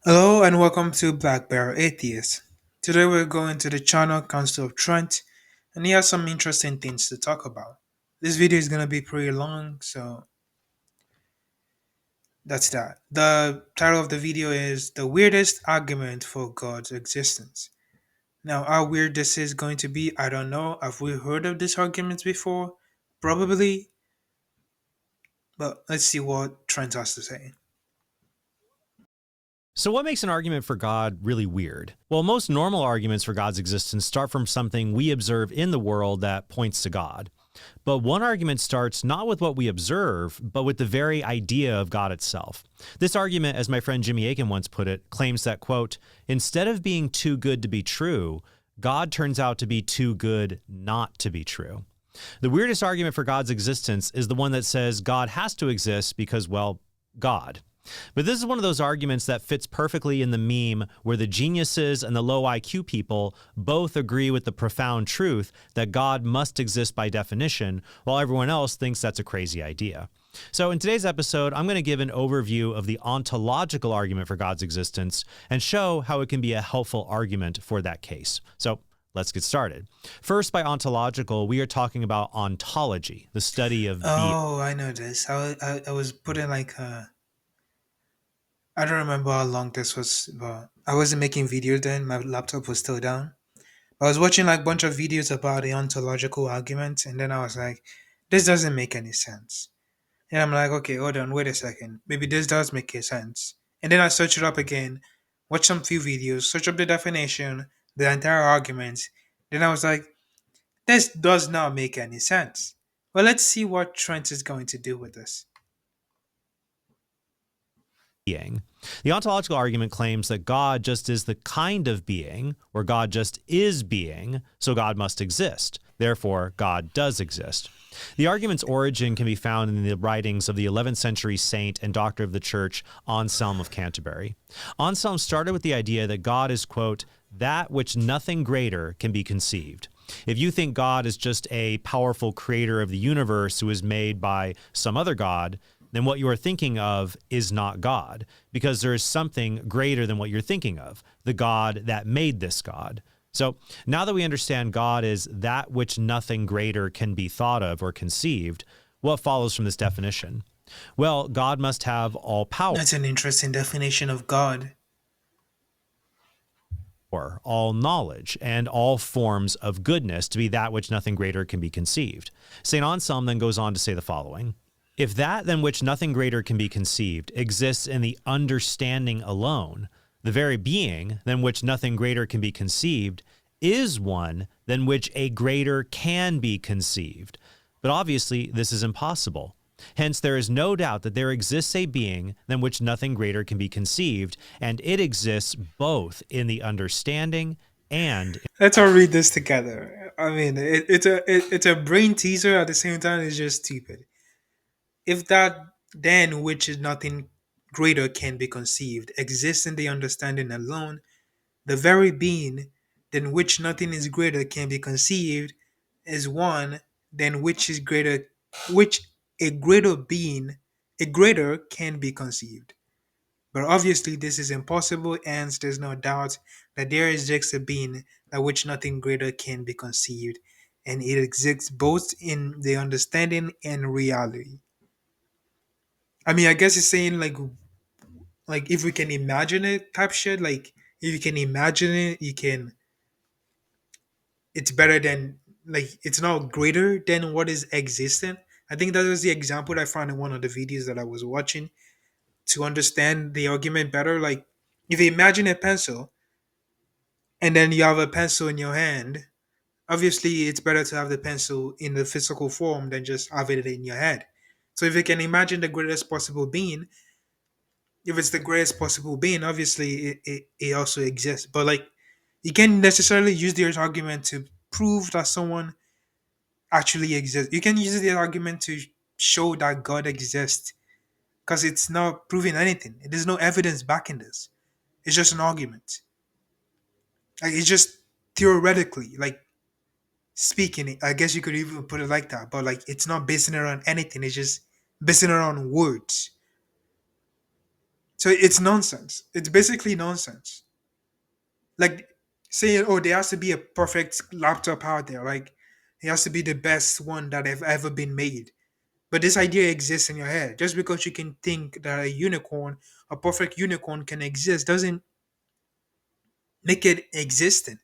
Hello and welcome to Black Bear Atheist. Today we're going to the channel Council of Trent and he has some interesting things to talk about. This video is gonna be pretty long, so that's that. The title of the video is The Weirdest Argument for God's Existence. Now how weird this is going to be, I don't know. Have we heard of these arguments before? Probably, but let's see what Trent has to say. So, what makes an argument for God really weird? Well, most normal arguments for God's existence start from something we observe in the world that points to God. But one argument starts not with what we observe, but with the very idea of God itself. This argument, as my friend Jimmy Akin once put it, claims that, quote, instead of being too good to be true, God turns out to be too good not to be true. The weirdest argument for God's existence is the one that says God has to exist because, well, God. But this is one of those arguments that fits perfectly in the meme where the geniuses and the low IQ people both agree with the profound truth that God must exist by definition, while everyone else thinks that's a crazy idea. So in today's episode, I'm going to give an overview of the ontological argument for God's existence and show how it can be a helpful argument for that case. So let's get started. First, by ontological, we are talking about ontology, the study of being. Oh, I know this. I was putting like I don't remember how long this was, but I wasn't making videos then. My laptop was still down. I was watching like a bunch of videos about the ontological argument, and then I was like, this doesn't make any sense. And I'm like, okay, hold on, wait a second. Maybe this does make a sense. And then I search it up again, watch some few videos, search up the definition, the entire argument. Then I was like, this does not make any sense. Well, let's see what Trent is going to do with this. Being. The ontological argument claims that God just is the kind of being, or God just is being, so God must exist. Therefore, God does exist. The argument's origin can be found in the writings of the 11th century saint and doctor of the church, Anselm of Canterbury. Anselm started with the idea that God is, quote, that which nothing greater can be conceived. If you think God is just a powerful creator of the universe who is made by some other God, then what you are thinking of is not God, because there is something greater than what you're thinking of, the God that made this God. So now that we understand God is that which nothing greater can be thought of or conceived, what follows from this definition? Well, God must have all power, That's an interesting definition of God. all knowledge, and all forms of goodness to be that which nothing greater can be conceived. St. Anselm then goes on to say the following. If that than which nothing greater can be conceived exists in the understanding alone, the very being than which nothing greater can be conceived is one than which a greater can be conceived. But obviously, this is impossible. Hence, there is no doubt that there exists a being than which nothing greater can be conceived, and it exists both in the understanding and. Let's all read this together. I mean, it's a brain teaser at the same time. It's just stupid. If that then which is nothing greater can be conceived exists in the understanding alone, the very being than which nothing is greater can be conceived is one than which is greater, which a greater being, a greater can be conceived. But obviously, this is impossible, and there's no doubt that there is just a being by which nothing greater can be conceived, and it exists both in the understanding and reality. I mean, I guess it's saying like if we can imagine it type shit. Like if you can imagine it, you can. It's better than like it's not greater than what is existent. I think that was the example that I found in one of the videos that I was watching to understand the argument better. Like if you imagine a pencil and then you have a pencil in your hand, obviously it's better to have the pencil in the physical form than just have it in your head. So if you can imagine the greatest possible being, if it's the greatest possible being, obviously it also exists. But like you can't necessarily use the argument to prove that someone actually exists. You can use the argument to show that God exists because it's not proving anything. There's no evidence backing this. It's just an argument. Like it's just theoretically, like speaking. I guess you could even put it like that. But like it's not basing it on anything. It's just basing it on words. So it's nonsense. It's basically nonsense. Like saying, oh, there has to be a perfect laptop out there. Like it has to be the best one that have ever been made. But this idea exists in your head. Just because you can think that a unicorn, a perfect unicorn can exist, doesn't make it existent.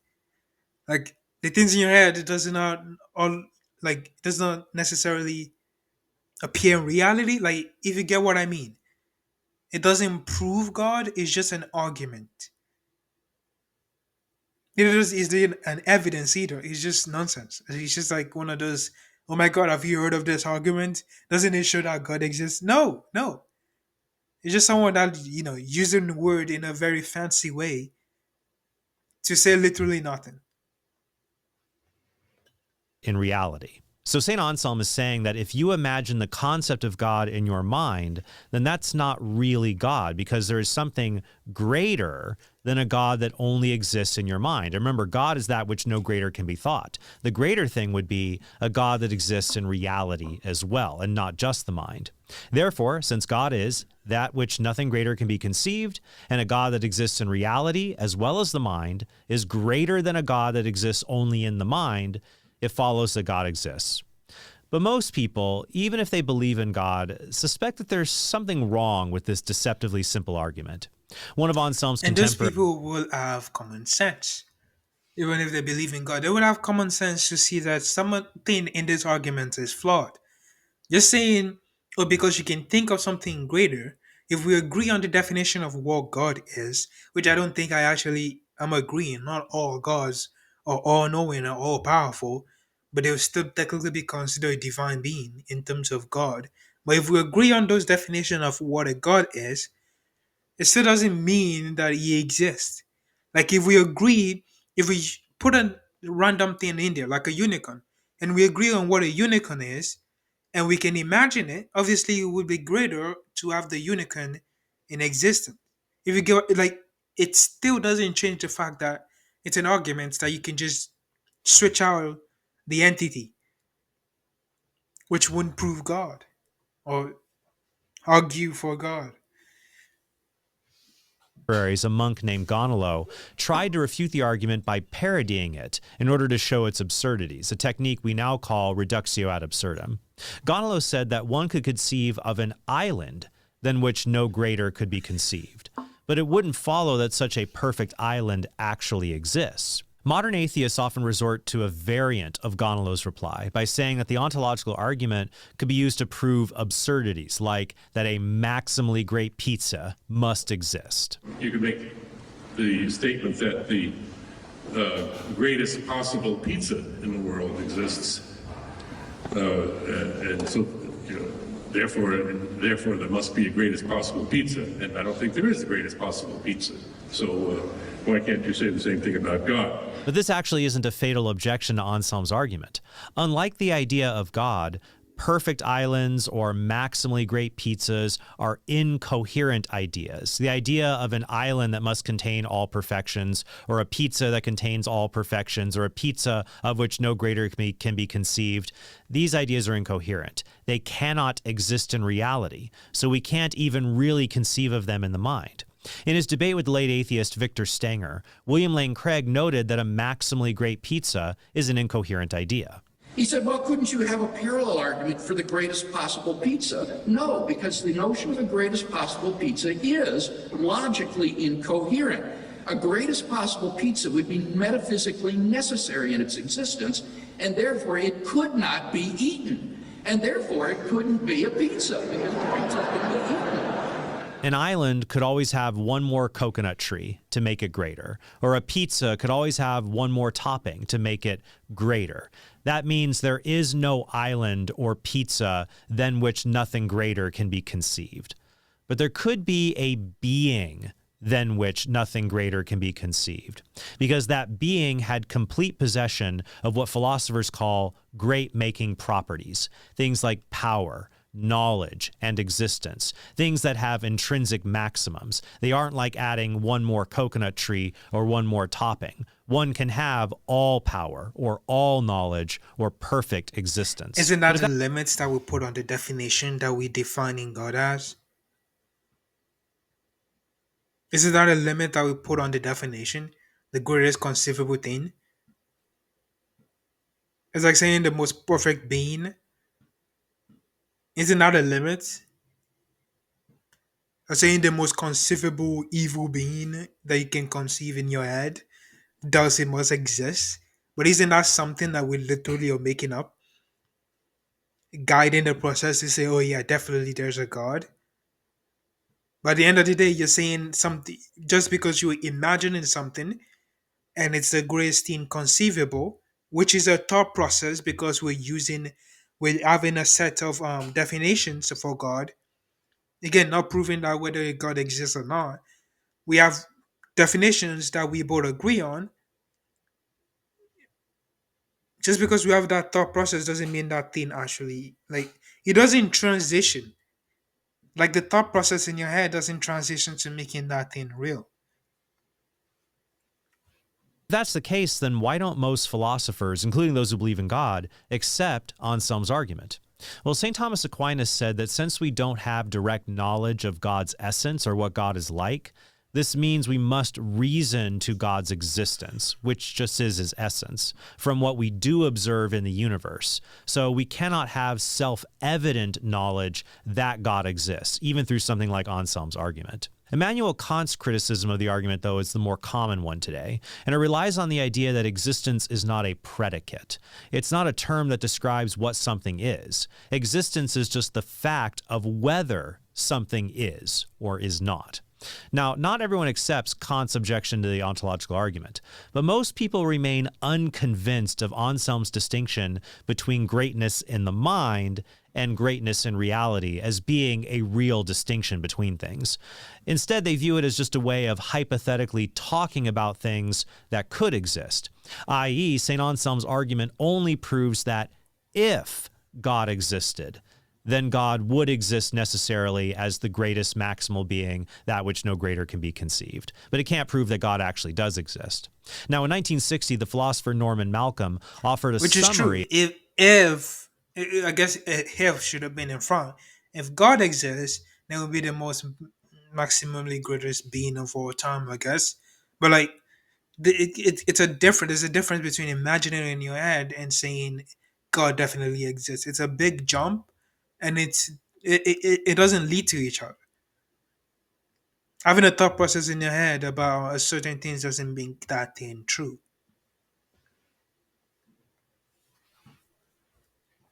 Like the things in your head, it does not all like does not necessarily appear in reality. Like if you get what I mean, it doesn't prove God. It's just an argument. It isn't an evidence either. It's just nonsense. It's just like one of those. Oh my God, have you heard of this argument? Doesn't it show that God exists? No, no. It's just someone that using the word in a very fancy way to say literally nothing. In reality. So St. Anselm is saying that if you imagine the concept of God in your mind, then that's not really God, because there is something greater than a God that only exists in your mind. Remember, God is that which no greater can be thought. The greater thing would be a God that exists in reality as well, and not just the mind. Therefore, since God is that which nothing greater can be conceived, and a God that exists in reality as well as the mind is greater than a God that exists only in the mind, it follows that God exists. But most people, even if they believe in God, suspect that there's something wrong with this deceptively simple argument. One of Anselm's And those contemporaries. people will have common sense. Even if they believe in God, they would have common sense to see that something in this argument is flawed. Just saying, oh, because you can think of something greater, if we agree on the definition of what God is, which I don't think I actually am agreeing, not all gods are all knowing or all powerful, but they'll still technically be considered a divine being in terms of God. But if we agree on those definitions of what a God is, it still doesn't mean that he exists. Like if we agree, if we put a random thing in there, like a unicorn, and we agree on what a unicorn is, and we can imagine it, obviously it would be greater to have the unicorn in existence. If you go like it still doesn't change the fact that it's an argument that you can just switch out the entity, which wouldn't prove God or argue for God. A monk named Gonolo, tried to refute the argument by parodying it in order to show its absurdities, a technique we now call reductio ad absurdum. Gonolo said that one could conceive of an island than which no greater could be conceived, but it wouldn't follow that such a perfect island actually exists. Modern atheists often resort to a variant of Gonolo's reply by saying that the ontological argument could be used to prove absurdities, like that a maximally great pizza must exist. You could make the statement that the greatest possible pizza in the world exists, and so therefore there must be a greatest possible pizza, and I don't think there is the greatest possible pizza. So why can't you say the same thing about God? But this actually isn't a fatal objection to Anselm's argument. Unlike the idea of God, perfect islands or maximally great pizzas are incoherent ideas. The idea of an island that must contain all perfections, or a pizza that contains all perfections, or a pizza of which no greater can be conceived, these ideas are incoherent. They cannot exist in reality, so we can't even really conceive of them in the mind. In his debate with the late atheist Victor Stenger, William Lane Craig noted that a maximally great pizza is an incoherent idea. He said, well, couldn't you have a parallel argument for the greatest possible pizza? No, because the notion of the greatest possible pizza is logically incoherent. A greatest possible pizza would be metaphysically necessary in its existence, and therefore it could not be eaten. And therefore it couldn't be a pizza, because the pizza couldn't be eaten. An island could always have one more coconut tree to make it greater, or a pizza could always have one more topping to make it greater. That means there is no island or pizza than which nothing greater can be conceived. But there could be a being than which nothing greater can be conceived, because that being had complete possession of what philosophers call great-making properties, things like power, knowledge, and existence, things that have intrinsic maximums. They aren't like adding one more coconut tree or one more topping. One can have all power or all knowledge or perfect existence. Isn't that the limits that we put on the definition that we define in God as? Isn't that a limit that we put on the definition? The greatest conceivable thing? It's like saying the most perfect being. Isn't that a limit? Or saying the most conceivable evil being that you can conceive in your head? Does it must exist? But isn't that something that we literally are making up? Guiding the process to say, oh yeah, definitely there's a God. But at the end of the day, you're saying something just because you're imagining something and it's the greatest thing conceivable, which is a thought process because we're having a set of definitions for God. Again, not proving that whether God exists or not. We have definitions that we both agree on. Just because we have that thought process doesn't mean that thing actually, like, it doesn't transition. Like the thought process in your head doesn't transition to making that thing real. If that's the case, then why don't most philosophers, including those who believe in God, accept Anselm's argument? Well, St. Thomas Aquinas said that since we don't have direct knowledge of God's essence or what God is like, this means we must reason to God's existence, which just is his essence, from what we do observe in the universe. So we cannot have self-evident knowledge that God exists, even through something like Anselm's argument. Immanuel Kant's criticism of the argument, though, is the more common one today, and it relies on the idea that existence is not a predicate. It's not a term that describes what something is. Existence is just the fact of whether something is or is not. Now, not everyone accepts Kant's objection to the ontological argument, but most people remain unconvinced of Anselm's distinction between greatness in the mind and greatness in reality as being a real distinction between things. Instead, they view it as just a way of hypothetically talking about things that could exist, i.e., St. Anselm's argument only proves that if God existed, then God would exist necessarily as the greatest maximal being, that which no greater can be conceived. But it can't prove that God actually does exist. Now, in 1960, the philosopher Norman Malcolm offered a Which is true. summary. If I guess if should have been in front. If God exists, then would be the most maximally greatest being of all time, I guess. But like, it's a different. There's a difference between imagining it in your head and saying God definitely exists. It's a big jump, and it doesn't lead to each other. Having a thought process in your head about a certain things doesn't make that thing true.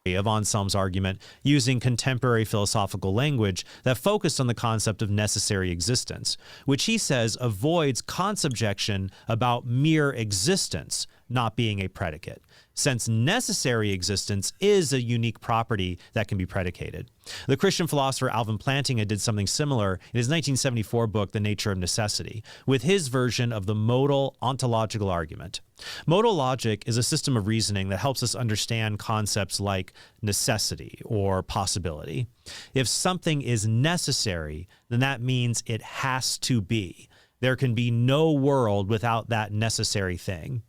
Of Anselm's argument using contemporary philosophical language that focused on the concept of necessary existence, which he says avoids Kant's objection about mere existence not being a predicate, since necessary existence is a unique property that can be predicated. The Christian philosopher Alvin Plantinga did something similar in his 1974 book, The Nature of Necessity, with his version of the modal ontological argument. Modal logic is a system of reasoning that helps us understand concepts like necessity or possibility. If something is necessary, then that means it has to be. There can be no world without that necessary thing.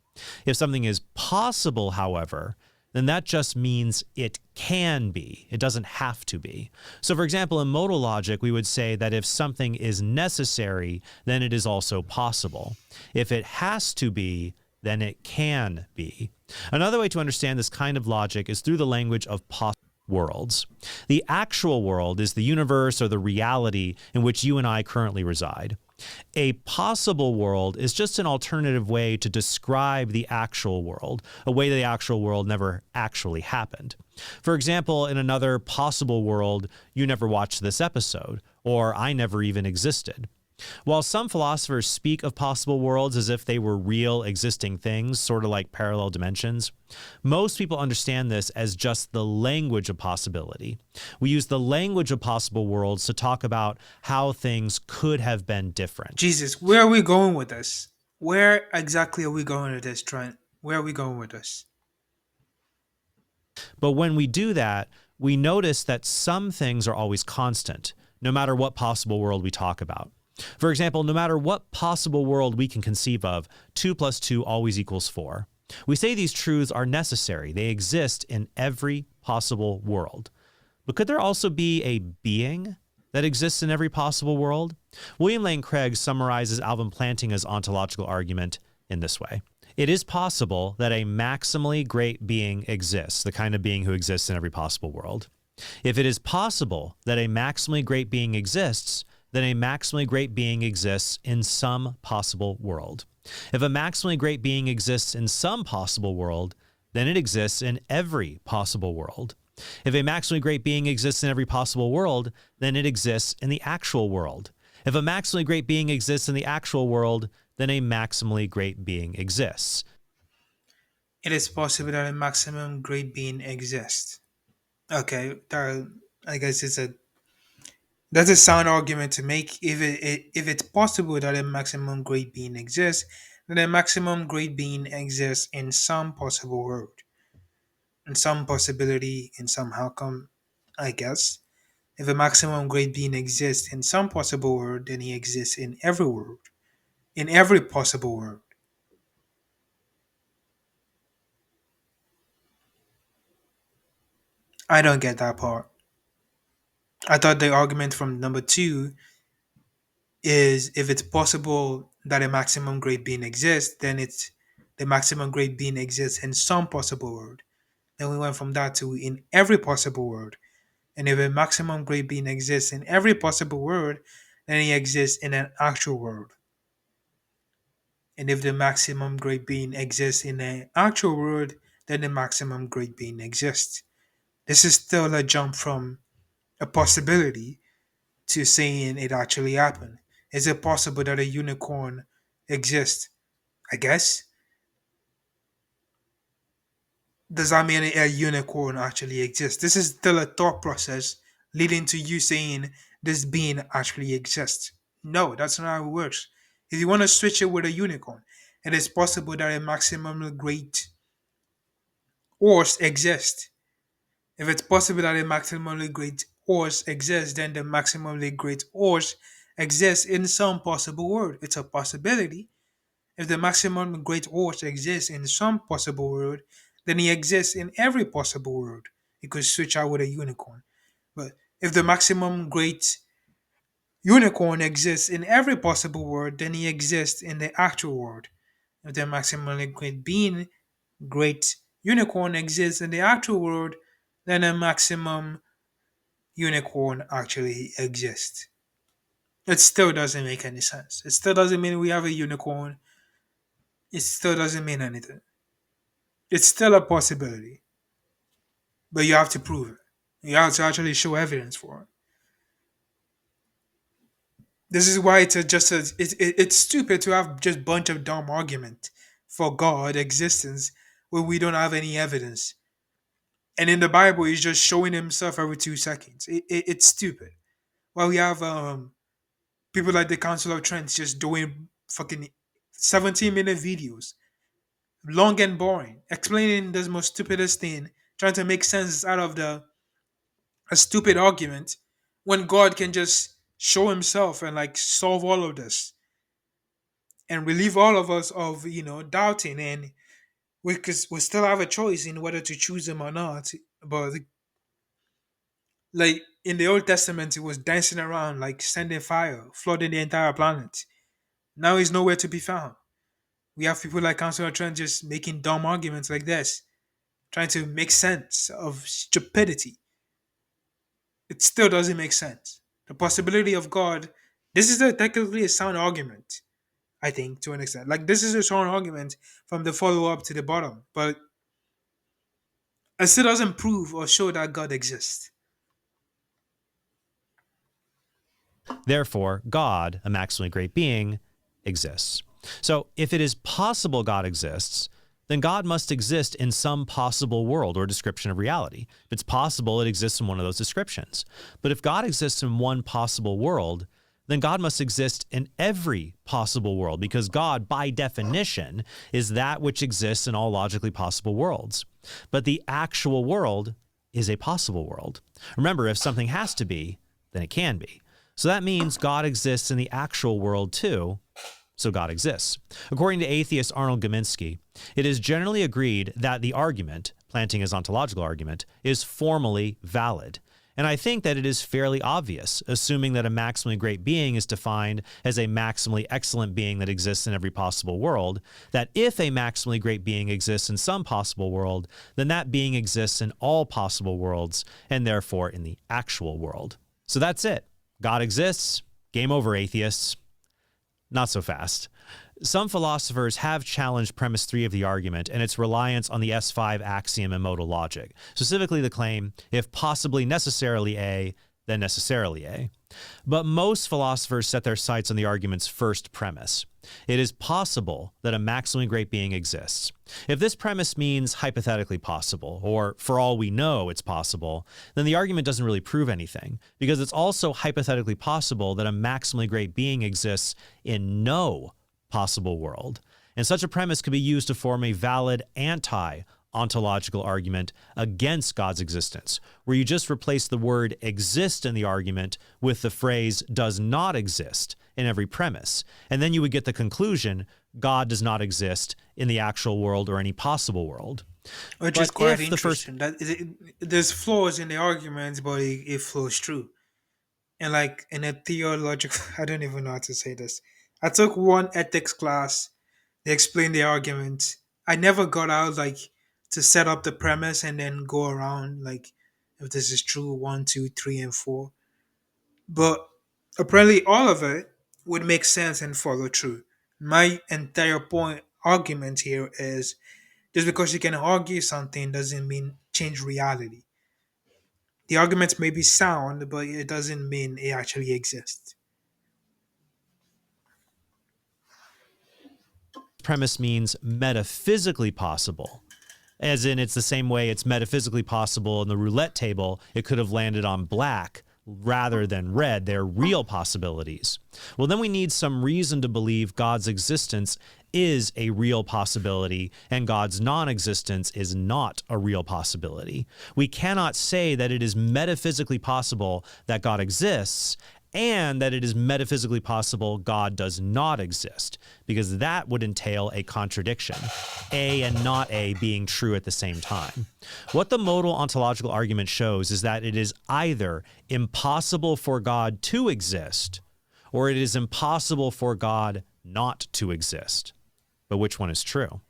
If something is possible, however, then that just means it can be. It doesn't have to be. So, for example, in modal logic, we would say that if something is necessary, then it is also possible. If it has to be, then it can be. Another way to understand this kind of logic is through the language of possible worlds. The actual world is the universe or the reality in which you and I currently reside. A possible world is just an alternative way to describe the actual world, a way the actual world never actually happened. For example, in another possible world, you never watched this episode, or I never even existed. While some philosophers speak of possible worlds as if they were real existing things, sort of like parallel dimensions, most people understand this as just the language of possibility. We use the language of possible worlds to talk about how things could have been different. Jesus, where are we going with this? Where exactly are we going with this, Trent? Where are we going with this? But when we do that, we notice that some things are always constant, no matter what possible world we talk about. For example, no matter what possible world we can conceive of, 2 + 2 always equals 4. We say these truths are necessary. They exist in every possible world. But could there also be a being that exists in every possible world? William Lane Craig summarizes Alvin Plantinga's ontological argument in this way. It is possible that a maximally great being exists, the kind of being who exists in every possible world. If it is possible that a maximally great being exists, then a maximally great being exists in some possible world. If a maximally great being exists in some possible world, then it exists in every possible world. If a maximally great being exists in every possible world, then it exists in the actual world. If a maximally great being exists in the actual world, then a maximally great being exists. It is possible that a maximum great being exists. Okay, I guess that's a sound argument to make. If it's possible that a maximum great being exists, then a maximum great being exists in some possible world, in some possibility, in some outcome. I guess if a maximum great being exists in some possible world, then he exists in every world, in every possible world. I don't get that part. I thought the argument from number two is if it's possible that a maximum grade being exists, then it's the maximum grade being exists in some possible world. Then we went from that to in every possible world. And if a maximum grade being exists in every possible world, then he exists in an actual world. And if the maximum grade being exists in an actual world, then the maximum grade being exists. This is still a jump from a possibility to saying it actually happened. Is it possible that a unicorn exists? I guess. Does that mean a unicorn actually exists? This is still a thought process leading to you saying this being actually exists. No, that's not how it works. If you want to switch it with a unicorn, it is possible that a maximum great horse exists. If it's possible that a maximally great horse exists, then the maximally great horse exists in some possible world. It's a possibility. If the maximum great horse exists in some possible world, then he exists in every possible world. You could switch out with a unicorn. But if the maximum great unicorn exists in every possible world, then he exists in the actual world. If the maximally great being, great unicorn exists in the actual world, then a maximum unicorn actually exists. It still doesn't make any sense. It still doesn't mean we have a unicorn. It still doesn't mean anything. It's still a possibility, but you have to prove it. You have to actually show evidence for it. This is why it's stupid to have just bunch of dumb argument for God existence when we don't have any evidence. And in the Bible, he's just showing himself every 2 seconds. It's stupid. While we have people like the Council of Trent just doing fucking 17-minute videos, long and boring, explaining the most stupidest thing, trying to make sense out of the a stupid argument when God can just show himself and like solve all of this and relieve all of us of doubting, and we still have a choice in whether to choose him or not. But like in the Old Testament, it was dancing around like sending fire, flooding the entire planet. Now he's nowhere to be found. We have people like Council of Trent just making dumb arguments like this, trying to make sense of stupidity. It still doesn't make sense. The possibility of God, this is technically a sound argument, I think, to an extent. Like, this is a sound argument from the follow up to the bottom, but it still doesn't prove or show that God exists. Therefore, God, a maximally great being, exists. So if it is possible God exists, then God must exist in some possible world or description of reality. If it's possible, it exists in one of those descriptions. But if God exists in one possible world, then God must exist in every possible world, because God, by definition, is that which exists in all logically possible worlds. But the actual world is a possible world. Remember, if something has to be, then it can be. So that means God exists in the actual world too, so God exists. According to atheist Arnold Gaminsky, it is generally agreed that the argument, Plantinga's ontological argument, is formally valid. And I think that it is fairly obvious, assuming that a maximally great being is defined as a maximally excellent being that exists in every possible world, that if a maximally great being exists in some possible world, then that being exists in all possible worlds, and therefore in the actual world. So that's it. God exists. Game over, atheists. Not so fast. Some philosophers have challenged premise 3 of the argument and its reliance on the S5 axiom in modal logic, specifically the claim, if possibly necessarily A, then necessarily A. But most philosophers set their sights on the argument's first premise. It is possible that a maximally great being exists. If this premise means hypothetically possible, or for all we know it's possible, then the argument doesn't really prove anything, because it's also hypothetically possible that a maximally great being exists in no possible world. And such a premise could be used to form a valid anti-ontological argument against God's existence, where you just replace the word exist in the argument with the phrase does not exist in every premise. And then you would get the conclusion God does not exist in the actual world or any possible world. Which But is quite if the first interesting. There's flaws in the arguments, but it flows through. And like in a theological, I don't even know how to say this. I took one ethics class. They explained the argument. I never got out like to set up the premise and then go around like if this is true, one, two, three, and four. But apparently, all of it would make sense and follow through. My entire point argument here is just because you can argue something doesn't mean change reality. The argument may be sound, but it doesn't mean it actually exists. premise means metaphysically possible, as in it's the same way it's metaphysically possible in the roulette table, it could have landed on black rather than red. They're real possibilities. Well, then we need some reason to believe God's existence is a real possibility and God's non-existence is not a real possibility. We cannot say that it is metaphysically possible that God exists and that it is metaphysically possible God does not exist, because that would entail a contradiction, A and not A being true at the same time. What the modal ontological argument shows is that it is either impossible for God to exist, or it is impossible for God not to exist. But which one is true?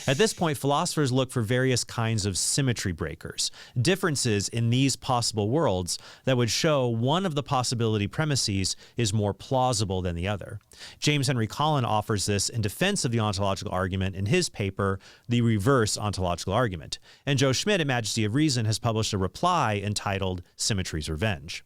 At this point, philosophers look for various kinds of symmetry breakers, differences in these possible worlds that would show one of the possibility premises is more plausible than the other. James Henry Collin offers this in defense of the ontological argument in his paper, The Reverse Ontological Argument, and Joe Schmidt at Majesty of Reason has published a reply entitled Symmetry's Revenge.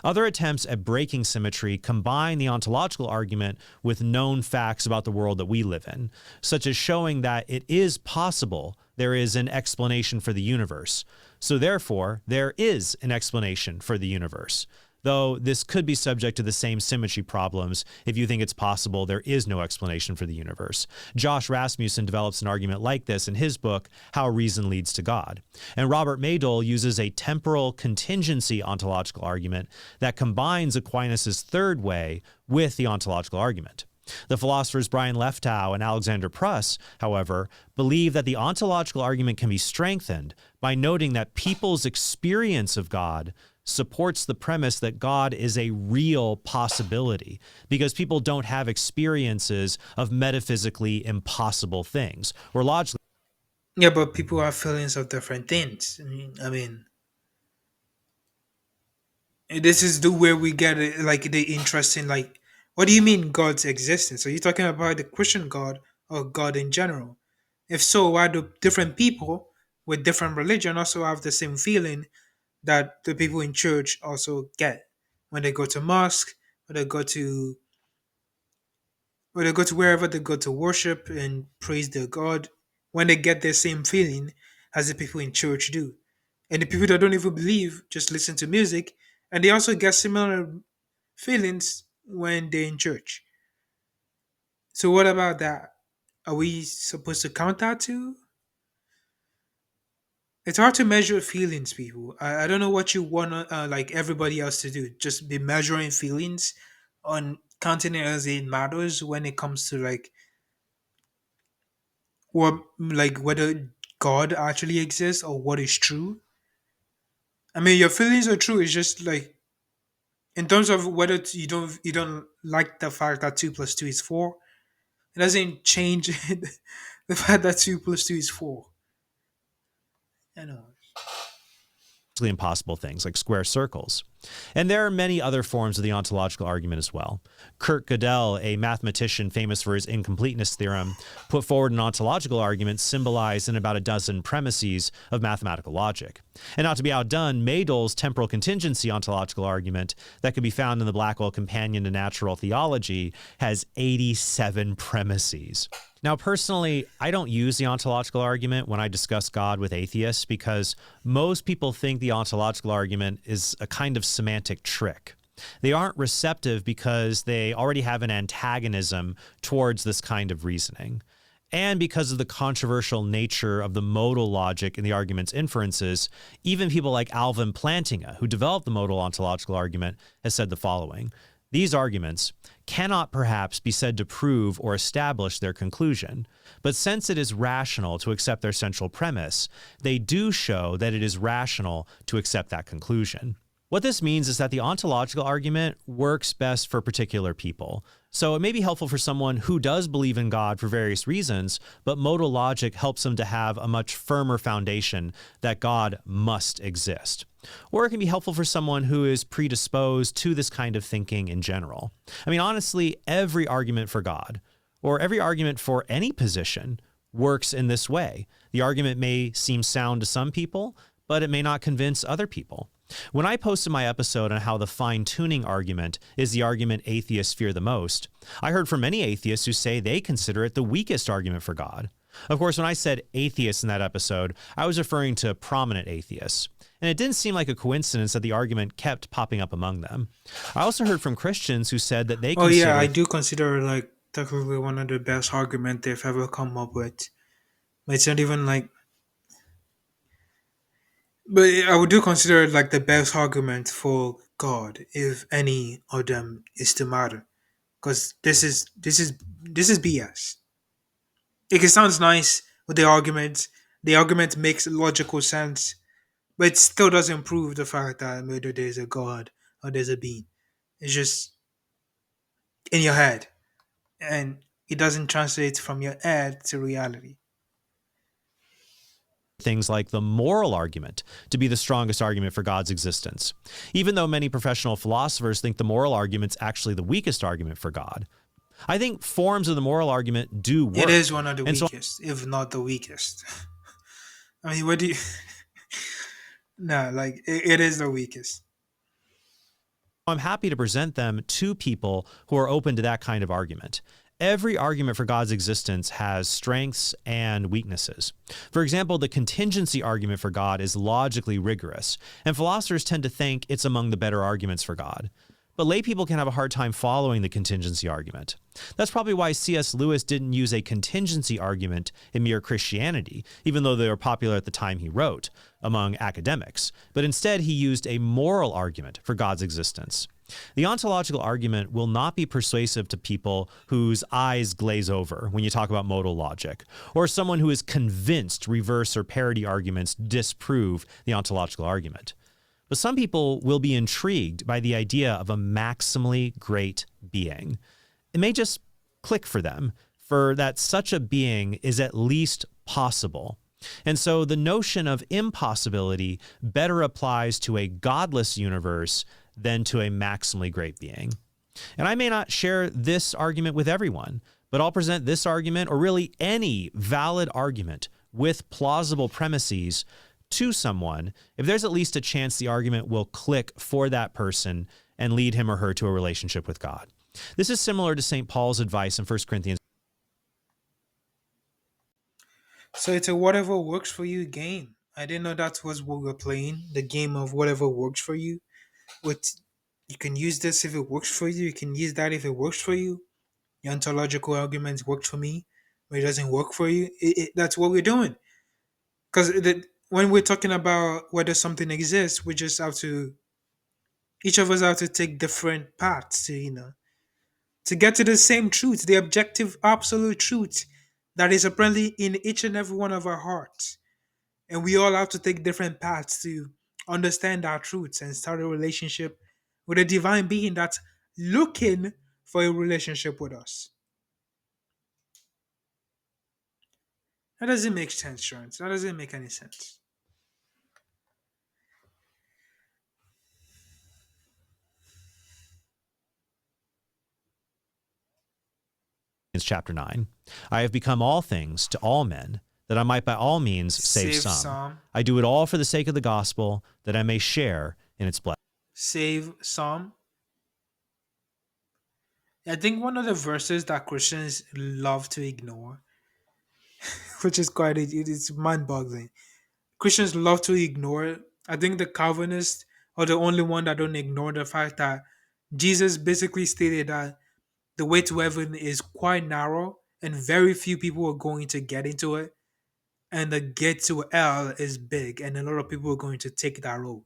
Other attempts at breaking symmetry combine the ontological argument with known facts about the world that we live in, such as showing that it is possible there is an explanation for the universe. So therefore, there is an explanation for the universe. Though this could be subject to the same symmetry problems if you think it's possible there is no explanation for the universe. Josh Rasmussen develops an argument like this in his book, How Reason Leads to God. And Robert Maydole uses a temporal contingency ontological argument that combines Aquinas' third way with the ontological argument. The philosophers Brian Leftow and Alexander Pruss, however, believe that the ontological argument can be strengthened by noting that people's experience of God supports the premise that God is a real possibility, because people don't have experiences of metaphysically impossible things or logically. Yeah, but people have feelings of different things. This is the where we get it, like the interesting, like, what do you mean God's existence? Are you talking about the Christian God or God in general? If so, why do different people with different religion also have the same feeling that the people in church also get when they go to mosque, when they go to wherever they go to worship and praise their God, when they get the same feeling as the people in church do. And the people that don't even believe just listen to music and they also get similar feelings when they're in church. So what about that? Are we supposed to count that too? It's hard to measure feelings, people. I don't know what you want like everybody else to do. Just be measuring feelings on counting it as it matters when it comes to like or like whether God actually exists or what is true. I mean, your feelings are true. It's just like in terms of whether you don't like the fact that 2 plus 2 is 4. It doesn't change the fact that 2 plus 2 is 4. I know. impossible things like square circles. And there are many other forms of the ontological argument as well. Kurt Gödel, a mathematician famous for his incompleteness theorem, put forward an ontological argument symbolized in about a dozen premises of mathematical logic. And not to be outdone, Maydol's temporal contingency ontological argument that can be found in the Blackwell Companion to Natural Theology has 87 premises. Now, personally, I don't use the ontological argument when I discuss God with atheists because most people think the ontological argument is a kind of semantic trick. They aren't receptive because they already have an antagonism towards this kind of reasoning. And because of the controversial nature of the modal logic in the argument's inferences, even people like Alvin Plantinga, who developed the modal ontological argument, has said the following: these arguments cannot perhaps be said to prove or establish their conclusion, but since it is rational to accept their central premise, they do show that it is rational to accept that conclusion. What this means is that the ontological argument works best for particular people. So it may be helpful for someone who does believe in God for various reasons, but modal logic helps them to have a much firmer foundation that God must exist. Or it can be helpful for someone who is predisposed to this kind of thinking in general. I mean, honestly, every argument for God, or every argument for any position, works in this way. The argument may seem sound to some people, but it may not convince other people. When I posted my episode on how the fine-tuning argument is the argument atheists fear the most, I heard from many atheists who say they consider it the weakest argument for God. Of course, when I said atheists in that episode, I was referring to prominent atheists. And it didn't seem like a coincidence that the argument kept popping up among them. I also heard from Christians who said that they Oh yeah, I consider do consider like technically one of the best argument they've ever come up with. But it's not even like, but I would do consider it like the best argument for God, if any of them is to matter. Because this is BS. It sounds nice with the argument. The argument makes logical sense, but it still doesn't prove the fact that maybe there's a God or there's a being. It's just in your head, and it doesn't translate from your head to reality. things like the moral argument to be the strongest argument for God's existence, even though many professional philosophers think the moral argument's actually the weakest argument for God. I think forms of the moral argument do work. It is one of the And so weakest, if not the weakest. I mean, what do you? No, like it is the weakest. I'm happy to present them to people who are open to that kind of argument. Every argument for God's existence has strengths and weaknesses. For example, the contingency argument for God is logically rigorous, and philosophers tend to think it's among the better arguments for God. But lay people can have a hard time following the contingency argument. That's probably why C.S. Lewis didn't use a contingency argument in Mere Christianity, even though they were popular at the time he wrote among academics, but instead he used a moral argument for God's existence. The ontological argument will not be persuasive to people whose eyes glaze over when you talk about modal logic, or someone who is convinced reverse or parity arguments disprove the ontological argument. But some people will be intrigued by the idea of a maximally great being. It may just click for them, for that such a being is at least possible. And so the notion of impossibility better applies to a godless universe than to a maximally great being. And I may not share this argument with everyone, but I'll present this argument, or really any valid argument with plausible premises, to someone if there's at least a chance the argument will click for that person and lead him or her to a relationship with God. This is similar to St. Paul's advice in 1 Corinthians. So it's a whatever works for you game. I didn't know that was what we're playing. The game of whatever works for you. What you can use this if it works for you. You can use that if it works for you. Your ontological arguments worked for me, but it doesn't work for you. That's what we're doing. Because when we're talking about whether something exists, we just have to. Each of us have to take different paths to get to the same truth, the objective, absolute truth that is apparently in each and every one of our hearts. And we all have to take different paths to understand our truths and start a relationship with a divine being that's looking for a relationship with us. That doesn't make sense, Sean. That doesn't make any sense. Chapter 9. I have become all things to all men, that I might by all means save Save some. some. I do it all for the sake of the gospel, that I may share in its blessing. Save some. I think one of the verses that Christians love to ignore, which is quite it's mind-boggling. Christians love to ignore. I think the Calvinists are the only one that don't ignore the fact that Jesus basically stated that the way to heaven is quite narrow and very few people are going to get into it. And the gate to hell is big and a lot of people are going to take that road.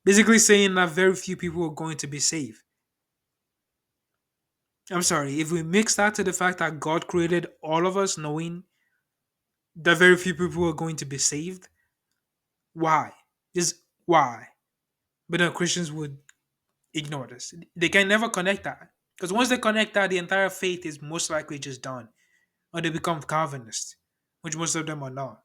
Basically saying that very few people are going to be saved. I'm sorry, if we mix that to the fact that God created all of us knowing that very few people are going to be saved, why? Just why? But no, Christians would ignore this. They can never connect that. Because once they connect that, the entire faith is most likely just done. Or they become Calvinist, which most of them are not.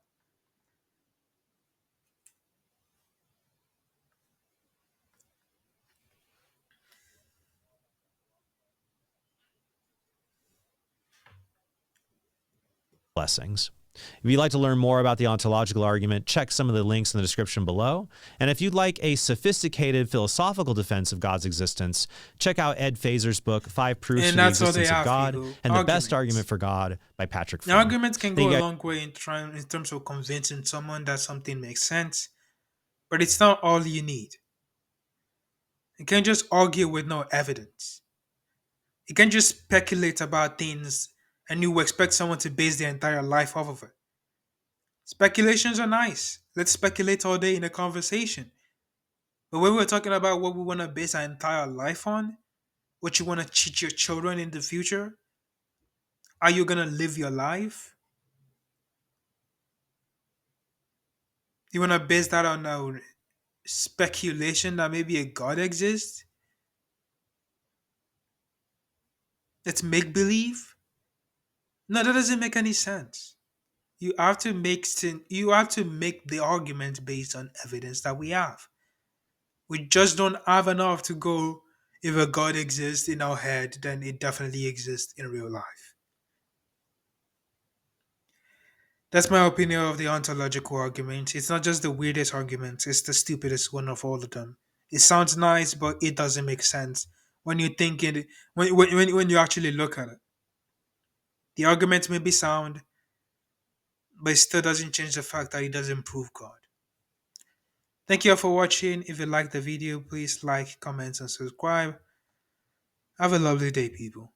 Blessings. If you'd like to learn more about the ontological argument, check some of the links in the description below. And if you'd like a sophisticated philosophical defense of God's existence, check out Ed Fazer's book, Five Proofs And for the that's all they Existence of have, God people. and the Best Arguments. Argument for God by Patrick The Flynn. arguments can Thank go you a guys. long way in terms of convincing someone that something makes sense, but it's not all you need. You can't just argue with no evidence. You can't just speculate about things and you expect someone to base their entire life off of it. Speculations are nice. Let's speculate all day in a conversation. But when we're talking about what we want to base our entire life on, what you want to teach your children in the future, how you going to live your life, you want to base that on a speculation that maybe a God exists? It's make believe? No, that doesn't make any sense. You have to make the argument based on evidence that we have. We just don't have enough to go if a God exists in our head, then it definitely exists in real life. That's my opinion of the ontological argument. It's not just the weirdest argument, it's the stupidest one of all of them. It sounds nice, but it doesn't make sense when you think it when you actually look at it. The argument may be sound, but it still doesn't change the fact that it doesn't prove God. Thank you all for watching. If you liked the video, please like, comment, and subscribe. Have a lovely day, people.